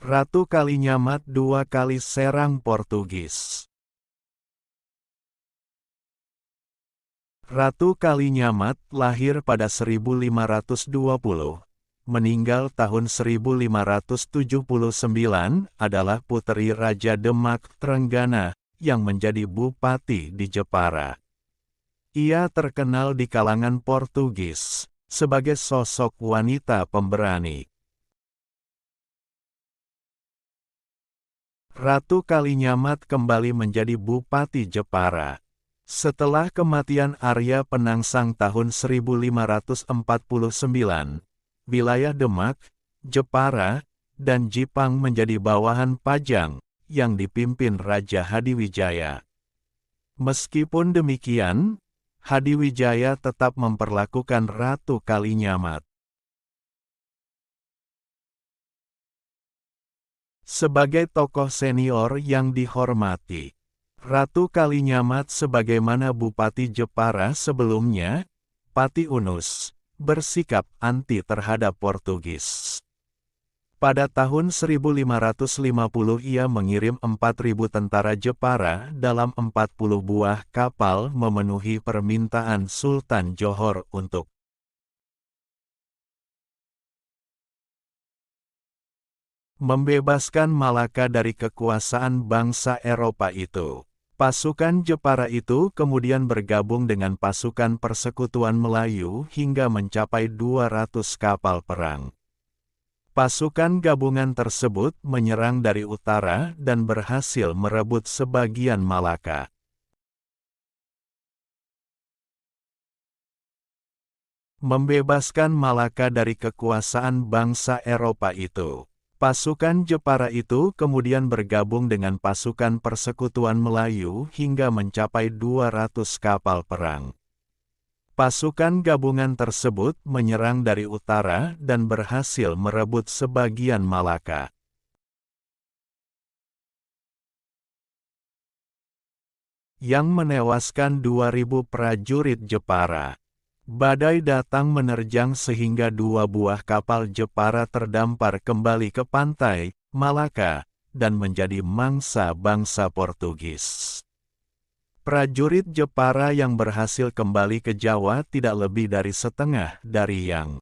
Ratu Kalinyamat dua kali serang Portugis. Ratu Kalinyamat lahir pada 1520, meninggal tahun 1579, adalah puteri Raja Demak Trenggana, yang menjadi bupati di Jepara. Ia terkenal di kalangan Portugis sebagai sosok wanita pemberani. Ratu Kalinyamat kembali menjadi bupati Jepara setelah kematian Arya Penangsang tahun 1549. Wilayah Demak, Jepara, dan Jipang menjadi bawahan Pajang yang dipimpin Raja Hadiwijaya. Meskipun demikian, Hadiwijaya tetap memperlakukan Ratu Kalinyamat sebagai tokoh senior yang dihormati. Ratu Kalinyamat sebagaimana Bupati Jepara sebelumnya, Pati Unus, bersikap anti terhadap Portugis. Pada tahun 1550 ia mengirim 4.000 tentara Jepara dalam 40 buah kapal memenuhi permintaan Sultan Johor untuk membebaskan Malaka dari kekuasaan bangsa Eropa itu. Pasukan Jepara itu kemudian bergabung dengan pasukan Persekutuan Melayu hingga mencapai 200 kapal perang. Pasukan gabungan tersebut menyerang dari utara dan berhasil merebut sebagian Malaka. Membebaskan Malaka dari kekuasaan bangsa Eropa itu. Pasukan Jepara itu kemudian bergabung dengan pasukan Persekutuan Melayu hingga mencapai 200 kapal perang. Pasukan gabungan tersebut menyerang dari utara dan berhasil merebut sebagian Malaka. Yang menewaskan 2.000 prajurit Jepara. Badai datang menerjang sehingga 2 buah kapal Jepara terdampar kembali ke pantai Malaka dan menjadi mangsa bangsa Portugis. Prajurit Jepara yang berhasil kembali ke Jawa tidak lebih dari setengah dari yang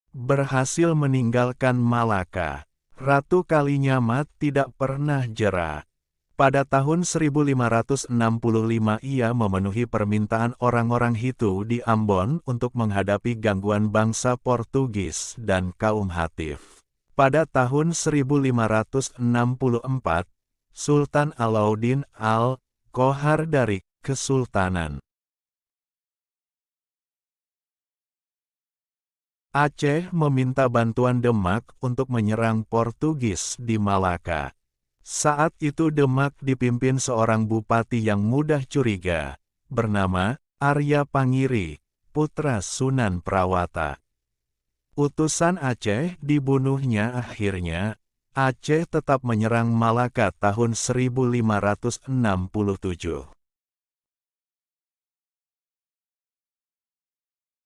berhasil meninggalkan Malaka. Ratu Kalinyamat tidak pernah jera. Pada tahun 1565 ia memenuhi permintaan orang-orang Hitu di Ambon untuk menghadapi gangguan bangsa Portugis dan kaum Hatif. Pada tahun 1564, Sultan Alauddin Al-Qohar dari Kesultanan Aceh meminta bantuan Demak untuk menyerang Portugis di Malaka. Saat itu Demak dipimpin seorang bupati yang mudah curiga, bernama Arya Pangiri, putra Sunan Prawata. Utusan Aceh dibunuhnya akhirnya, Aceh tetap menyerang Malaka tahun 1567.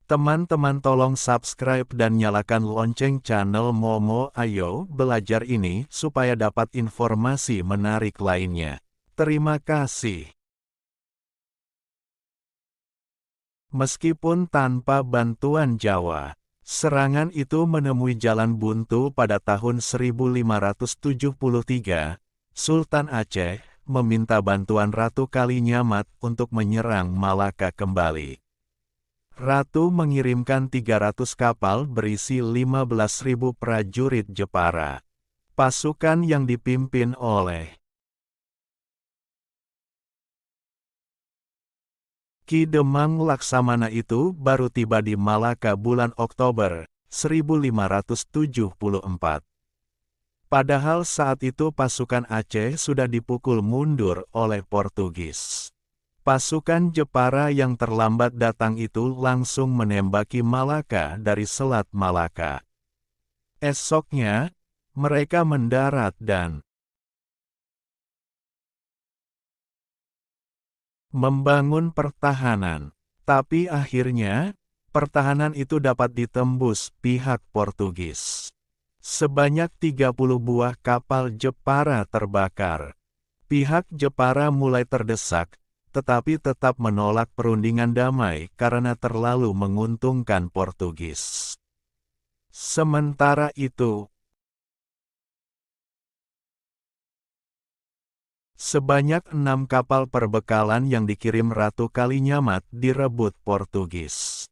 Teman-teman tolong subscribe dan nyalakan lonceng channel Momo Ayo Belajar ini supaya dapat informasi menarik lainnya. Terima kasih. Meskipun tanpa bantuan Jawa, serangan itu menemui jalan buntu pada tahun 1573. Sultan Aceh meminta bantuan Ratu Kalinyamat untuk menyerang Malaka kembali. Ratu mengirimkan 300 kapal berisi 15.000 prajurit Jepara. Pasukan yang dipimpin oleh Ki Demang Laksamana itu baru tiba di Malaka bulan Oktober 1574. Padahal saat itu pasukan Aceh sudah dipukul mundur oleh Portugis. Pasukan Jepara yang terlambat datang itu langsung menembaki Malaka dari Selat Malaka. Esoknya, mereka mendarat dan membangun pertahanan. Tapi akhirnya, pertahanan itu dapat ditembus pihak Portugis. Sebanyak 30 buah kapal Jepara terbakar. Pihak Jepara mulai terdesak, tetapi tetap menolak perundingan damai karena terlalu menguntungkan Portugis. Sementara itu, sebanyak 6 kapal perbekalan yang dikirim Ratu Kalinyamat direbut Portugis.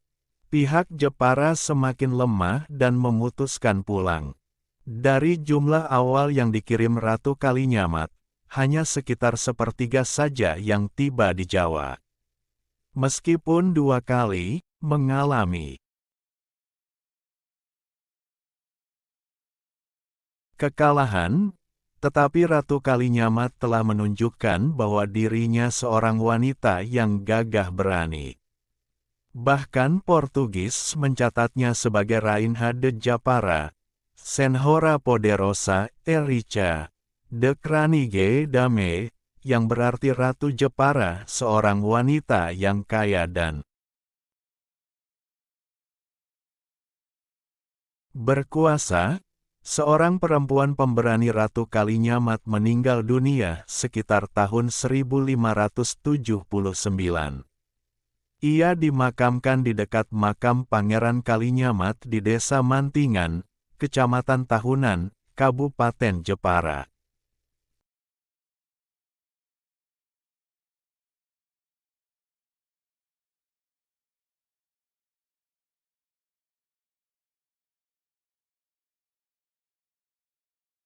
Pihak Jepara semakin lemah dan memutuskan pulang. Dari jumlah awal yang dikirim Ratu Kalinyamat, hanya sekitar sepertiga saja yang tiba di Jawa. Meskipun 2 kali mengalami kekalahan, tetapi Ratu Kalinyamat telah menunjukkan bahwa dirinya seorang wanita yang gagah berani. Bahkan Portugis mencatatnya sebagai Rainha de Japara, Senhora Poderosa Erica de Kranige Dame, yang berarti Ratu Jepara, seorang wanita yang kaya dan berkuasa. Seorang perempuan pemberani Ratu Kalinyamat meninggal dunia sekitar tahun 1579. Ia dimakamkan di dekat makam Pangeran Kalinyamat di Desa Mantingan, Kecamatan Tahunan, Kabupaten Jepara.